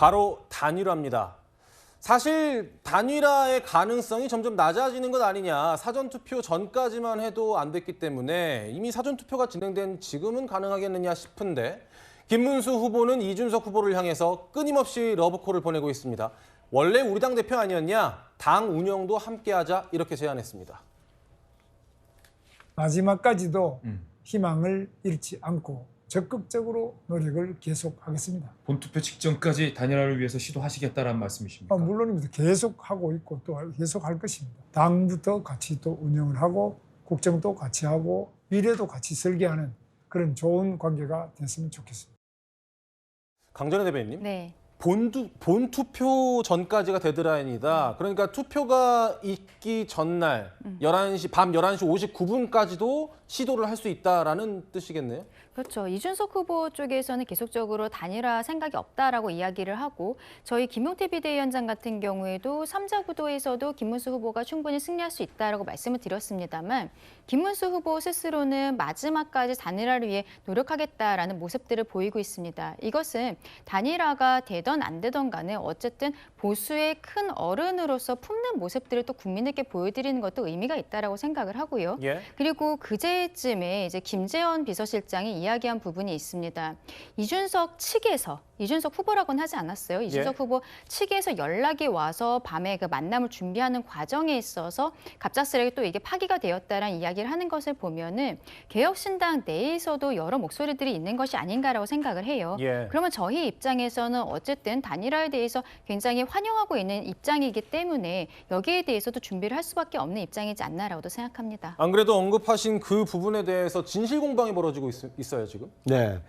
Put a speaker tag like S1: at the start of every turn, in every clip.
S1: 바로 단일화입니다. 사실 단일화의 가능성이 점점 낮아지는 것 아니냐. 사전투표 전까지만 해도 안 됐기 때문에 이미 사전투표가 진행된 지금은 가능하겠느냐 싶은데 김문수 후보는 이준석 후보를 향해서 끊임없이 러브콜을 보내고 있습니다. 원래 우리 당 대표 아니었냐? 당 운영도 함께하자 이렇게 제안했습니다.
S2: 마지막까지도 희망을 잃지 않고 적극적으로 노력을 계속하겠습니다.
S3: 본투표 직전까지 단일화를 위해서 시도하시겠다는 말씀이십니까?
S2: 물론입니다. 계속하고 있고 또 계속할 것입니다. 당부터 같이 또 운영을 하고 국정도 같이 하고 미래도 같이 설계하는 그런 좋은 관계가 됐으면 좋겠습니다.
S1: 강전혜 대변인님.
S4: 네.
S1: 본투표 전까지가 데드라인이다. 그러니까 투표가 있기 전날 밤 11시 59분까지도 시도를 할 수 있다라는 뜻이겠네요.
S4: 그렇죠. 이준석 후보 쪽에서는 계속적으로 단일화 생각이 없다라고 이야기를 하고 저희 김용태 비대위원장 같은 경우에도 3자 구도에서도 김문수 후보가 충분히 승리할 수 있다라고 말씀을 드렸습니다만 김문수 후보 스스로는 마지막까지 단일화를 위해 노력하겠다라는 모습들을 보이고 있습니다. 이것은 단일화가 되던 안 되던 간에 어쨌든 보수의 큰 어른으로서 품는 모습들을 또 국민에게 보여드리는 것도 의미가 있다라고 생각을 하고요.
S1: 예.
S4: 그리고 그제쯤에 이제 김재원 비서실장이 이야기한 부분이 있습니다. 이준석 측에서 이준석 후보라고는 하지 않았어요. 이준석 후보 측에서 연락이 와서 밤에 그 만남을 준비하는 과정에 있어서 갑작스레 또 이게 파기가 되었다라는 이야기를 하는 것을 보면은 개혁신당 내에서도 여러 목소리들이 있는 것이 아닌가라고 생각을 해요.
S1: 예.
S4: 그러면 저희 입장에서는 어쨌든 단일화에 대해서 굉장히 환영하고 있는 입장이기 때문에 여기에 대해서도 준비를 할 수밖에 없는 입장이지 않나라고도 생각합니다.
S1: 안 그래도 언급하신 그 부분에 대해서 진실 공방이 벌어지고 있어요, 지금.
S5: 네.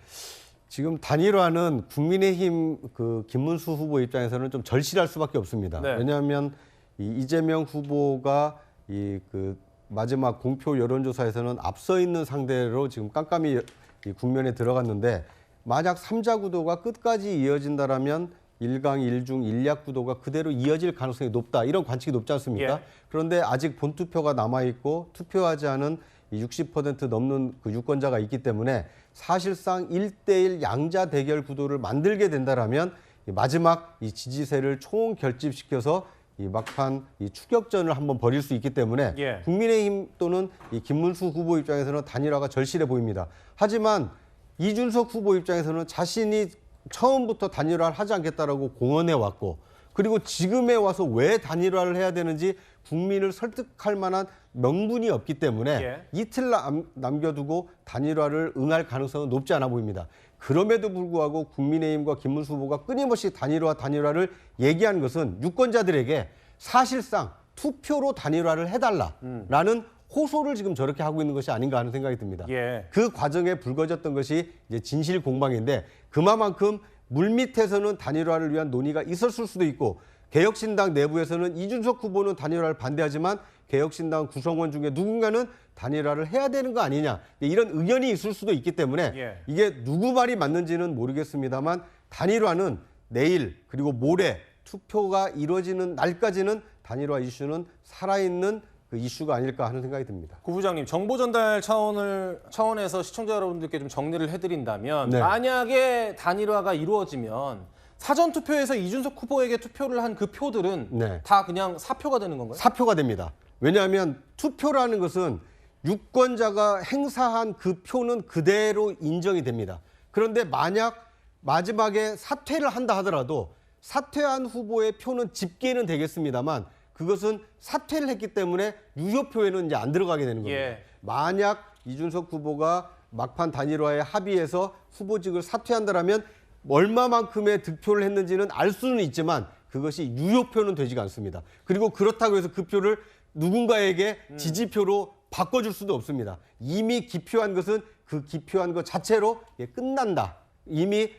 S5: 지금 단일화는 국민의힘 그 김문수 후보 입장에서는 좀 절실할 수밖에 없습니다.
S1: 네.
S5: 왜냐하면 이재명 후보가 그 마지막 공표 여론조사에서는 앞서 있는 상대로 지금 깜깜이 이 국면에 들어갔는데 만약 3자 구도가 끝까지 이어진다라면 1강 1중 1약 구도가 그대로 이어질 가능성이 높다. 이런 관측이 높지 않습니까?
S1: 예.
S5: 그런데 아직 본투표가 남아있고 투표하지 않은 60% 넘는 그 유권자가 있기 때문에 사실상 1대1 양자 대결 구도를 만들게 된다라면 마지막 이 지지세를 총결집시켜서 이 막판 이 추격전을 한번 벌일 수 있기 때문에
S1: 예.
S5: 국민의힘 또는 이 김문수 후보 입장에서는 단일화가 절실해 보입니다. 하지만 이준석 후보 입장에서는 자신이 처음부터 단일화를 하지 않겠다라고 공언해 왔고 그리고 지금에 와서 왜 단일화를 해야 되는지 국민을 설득할 만한 명분이 없기 때문에
S1: 예.
S5: 이틀 남겨두고 단일화를 응할 가능성은 높지 않아 보입니다. 그럼에도 불구하고 국민의힘과 김문수 후보가 끊임없이 단일화를 얘기한 것은 유권자들에게 사실상 투표로 단일화를 해달라라는 호소를 지금 저렇게 하고 있는 것이 아닌가 하는 생각이 듭니다.
S1: 예.
S5: 그 과정에 불거졌던 것이 이제 진실 공방인데 그만큼 물밑에서는 단일화를 위한 논의가 있었을 수도 있고 개혁신당 내부에서는 이준석 후보는 단일화를 반대하지만 개혁신당 구성원 중에 누군가는 단일화를 해야 되는 거 아니냐 이런 의견이 있을 수도 있기 때문에
S1: 예.
S5: 이게 누구 말이 맞는지는 모르겠습니다만 단일화는 내일 그리고 모레 투표가 이루어지는 날까지는 단일화 이슈는 살아있는 그 이슈가 아닐까 하는 생각이 듭니다.
S1: 구 부장님, 정보 전달 차원에서 시청자 여러분들께 좀 정리를 해드린다면
S5: 네.
S1: 만약에 단일화가 이루어지면 사전 투표에서 이준석 후보에게 투표를 한 그 표들은
S5: 네.
S1: 다 그냥 사표가 되는 건가요?
S5: 사표가 됩니다. 왜냐하면 투표라는 것은 유권자가 행사한 그 표는 그대로 인정이 됩니다. 그런데 만약 마지막에 사퇴를 한다 하더라도 사퇴한 후보의 표는 집계는 되겠습니다만 그것은 사퇴를 했기 때문에 유효표에는 이제 안 들어가게 되는 겁니다.
S1: 예.
S5: 만약 이준석 후보가 막판 단일화에 합의해서 후보직을 사퇴한다라면 얼마만큼의 득표를 했는지는 알 수는 있지만 그것이 유효표는 되지가 않습니다. 그리고 그렇다고 해서 그 표를 누군가에게 지지표로 바꿔줄 수도 없습니다. 이미 기표한 것은 그 기표한 것 자체로 끝난다. 이미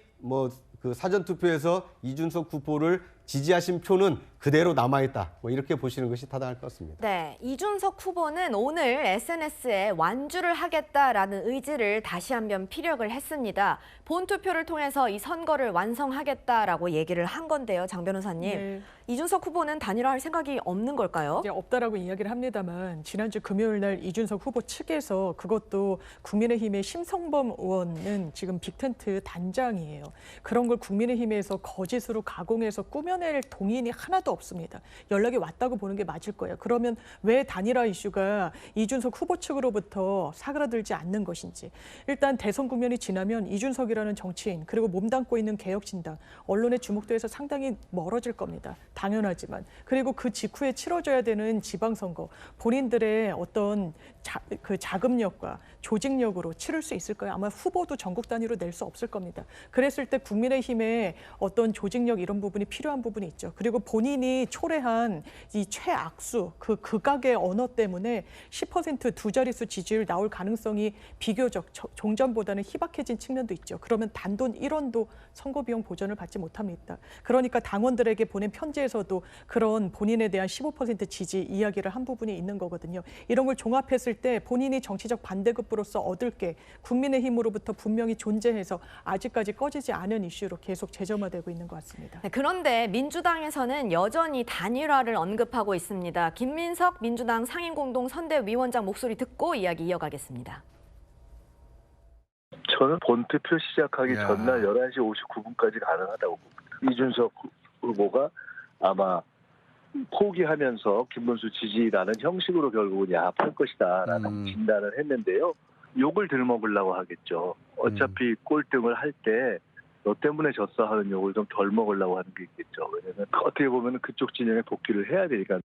S5: 그 사전투표에서 이준석 후보를 지지하신 표는 그대로 남아있다. 뭐 이렇게 보시는 것이 타당할 것 같습니다.
S6: 네, 이준석 후보는 오늘 SNS에 완주를 하겠다라는 의지를 다시 한번 피력을 했습니다. 본투표를 통해서 이 선거를 완성하겠다라고 얘기를 한 건데요. 장 변호사님,
S7: 네.
S6: 이준석 후보는 단일화할 생각이 없는 걸까요?
S7: 이제 없다라고 이야기를 합니다만 지난주 금요일 날 이준석 후보 측에서 그것도 국민의힘의 심성범 의원은 지금 빅텐트 단장이에요. 그런 걸 국민의힘에서 거짓으로 가공해서 꾸며낼 동인이 하나도 없습니다. 연락이 왔다고 보는 게 맞을 거예요. 그러면 왜 단일화 이슈가 이준석 후보 측으로부터 사그라들지 않는 것인지. 일단 대선 국면이 지나면 이준석이라는 정치인 그리고 몸담고 있는 개혁신당 언론의 주목도에서 상당히 멀어질 겁니다. 당연하지만. 그리고 그 직후에 치러져야 되는 지방선거 본인들의 어떤 자금력과 조직력으로 치를 수 있을까요? 아마 후보도 전국 단위로 낼 수 없을 겁니다. 그랬을 때 국민의힘의 어떤 조직력 이런 부분이 필요한 부분이 있죠. 그리고 본인이 초래한 이 최악수 그 극악의 언어 때문에 10% 두 자릿수 지지율 나올 가능성이 비교적 종전보다는 희박해진 측면도 있죠. 그러면 단돈 1원도 선거 비용 보전을 받지 못합니다. 그러니까 당원들에게 보낸 편지에서도 그런 본인에 대한 15% 지지 이야기를 한 부분이 있는 거거든요. 이런 걸 종합했을 때 본인이 정치적 반대급부로서 얻을 게 국민의힘으로부터 분명히 존재해서 아직까지 꺼지지 않은 이슈로 계속 재점화되고 있는 것 같습니다.
S6: 네, 그런데 민주당에서는 여전히 단일화를 언급하고 있습니다. 김민석 민주당 상임공동선대위원장 목소리 듣고 이야기 이어가겠습니다.
S8: 저는 본투표 시작하기 전날 11시 59분까지 가능하다고 봅니다. 이준석 후보가 아마 포기하면서 김문수 지지라는 형식으로 결국은 야합할 것이다라는 진단을 했는데요. 욕을 들먹으려고 하겠죠. 어차피 꼴등을 할 때 너 때문에 졌어 하는 욕을 좀 덜 먹으려고 하는 게 있겠죠. 왜냐하면 어떻게 보면 그쪽 진영에 복귀를 해야 되니까.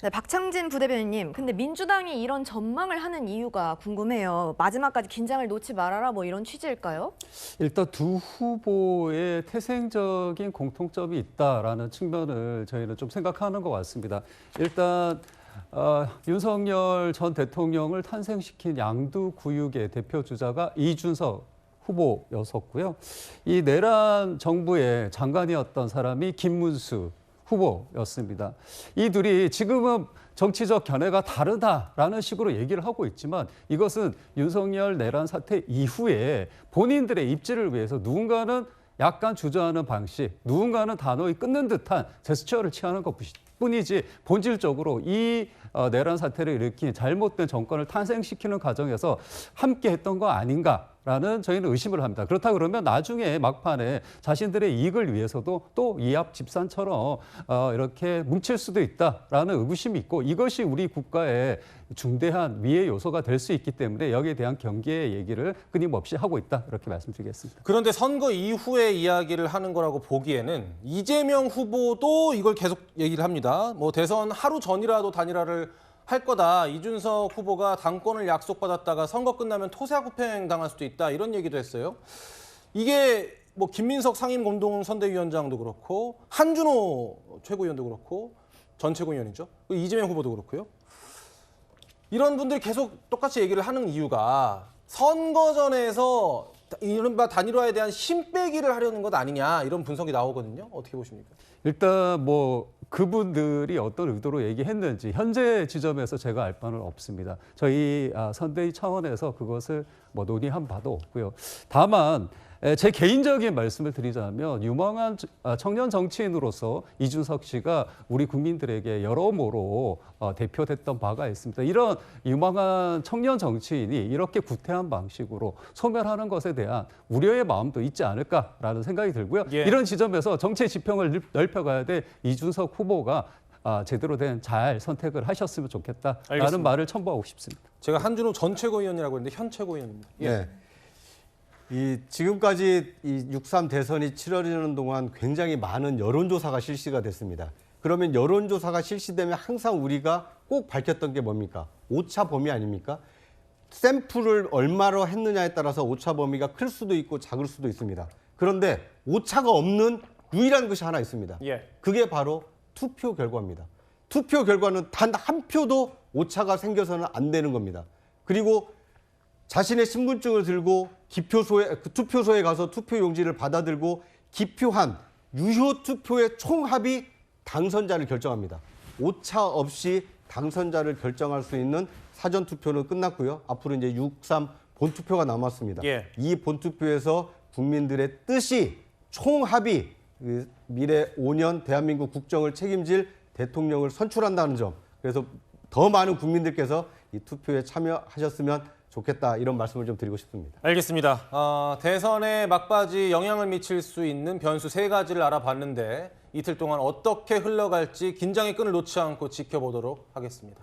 S6: 네, 박창진 부대변인님, 근데 민주당이 이런 전망을 하는 이유가 궁금해요. 마지막까지 긴장을 놓지 말아라 뭐 이런 취지일까요?
S9: 일단 두 후보의 태생적인 공통점이 있다라는 측면을 저희는 좀 생각하는 것 같습니다. 일단 윤석열 전 대통령을 탄생시킨 양두구육의 대표 주자가 이준석 후보였었고요. 이 내란 정부의 장관이었던 사람이 김문수 후보였습니다. 이 둘이 지금은 정치적 견해가 다르다라는 식으로 얘기를 하고 있지만 이것은 윤석열 내란 사태 이후에 본인들의 입지를 위해서 누군가는 약간 주저하는 방식, 누군가는 단호히 끊는 듯한 제스처를 취하는 것뿐이지 본질적으로 이 내란 사태를 일으킨 잘못된 정권을 탄생시키는 과정에서 함께 했던 거 아닌가라는 저희는 의심을 합니다. 그렇다 그러면 나중에 막판에 자신들의 이익을 위해서도 또 이합 집산처럼 이렇게 뭉칠 수도 있다라는 의구심이 있고 이것이 우리 국가의 중대한 위해 요소가 될 수 있기 때문에 여기에 대한 경계의 얘기를 끊임없이 하고 있다 이렇게 말씀드리겠습니다.
S1: 그런데 선거 이후에 이야기를 하는 거라고 보기에는 이재명 후보도 이걸 계속 얘기를 합니다. 뭐 대선 하루 전이라도 단일화를 할 거다. 이준석 후보가 당권을 약속받았다가 선거 끝나면 토사구팽 당할 수도 있다. 이런 얘기도 했어요. 이게 뭐 김민석 상임공동선대위원장도 그렇고 한준호 최고위원도 그렇고 전 최고위원이죠. 이재명 후보도 그렇고요. 이런 분들이 계속 똑같이 얘기를 하는 이유가 선거전에서 이른바 단일화에 대한 힘 빼기를 하려는 것 아니냐 이런 분석이 나오거든요. 어떻게 보십니까?
S9: 일단 뭐 그분들이 어떤 의도로 얘기했는지 현재 지점에서 제가 알 바는 없습니다. 저희 선대위 차원에서 그것을 뭐 논의한 바도 없고요. 다만 제 개인적인 말씀을 드리자면 유망한 청년 정치인으로서 이준석 씨가 우리 국민들에게 여러모로 대표됐던 바가 있습니다. 이런 유망한 청년 정치인이 이렇게 구태한 방식으로 소멸하는 것에 대한 우려의 마음도 있지 않을까라는 생각이 들고요.
S1: 예.
S9: 이런 지점에서 정치의 지평을 넓혀가야 될 이준석 후보가 제대로 된 잘 선택을 하셨으면 좋겠다라는
S1: 알겠습니다.
S9: 말을 첨부하고 싶습니다.
S1: 제가 한준호 전 최고위원이라고 했는데 현 최고위원입니다. 예.
S5: 네. 지금까지 이 6.3 대선이 치러지는 동안 굉장히 많은 여론조사가 실시가 됐습니다. 그러면 여론조사가 실시되면 항상 우리가 꼭 밝혔던 게 뭡니까? 오차 범위 아닙니까? 샘플을 얼마로 했느냐에 따라서 오차 범위가 클 수도 있고 작을 수도 있습니다. 그런데 오차가 없는 유일한 것이 하나 있습니다.
S1: 예.
S5: 그게 바로 투표 결과입니다. 투표 결과는 단 한 표도 오차가 생겨서는 안 되는 겁니다. 그리고 자신의 신분증을 들고 투표소에 가서 투표 용지를 받아들고 기표한 유효 투표의 총합이 당선자를 결정합니다. 오차 없이 당선자를 결정할 수 있는 사전 투표는 끝났고요. 앞으로 이제 6.3 본투표가 남았습니다.
S1: 예.
S5: 이 본투표에서 국민들의 뜻이 총합이 그 미래 5년 대한민국 국정을 책임질 대통령을 선출한다는 점. 그래서 더 많은 국민들께서 이 투표에 참여하셨으면 좋겠다 이런 말씀을 좀 드리고 싶습니다.
S1: 알겠습니다. 대선에 막바지 영향을 미칠 수 있는 변수 3가지를 알아봤는데 이틀 동안 어떻게 흘러갈지 긴장의 끈을 놓지 않고 지켜보도록 하겠습니다.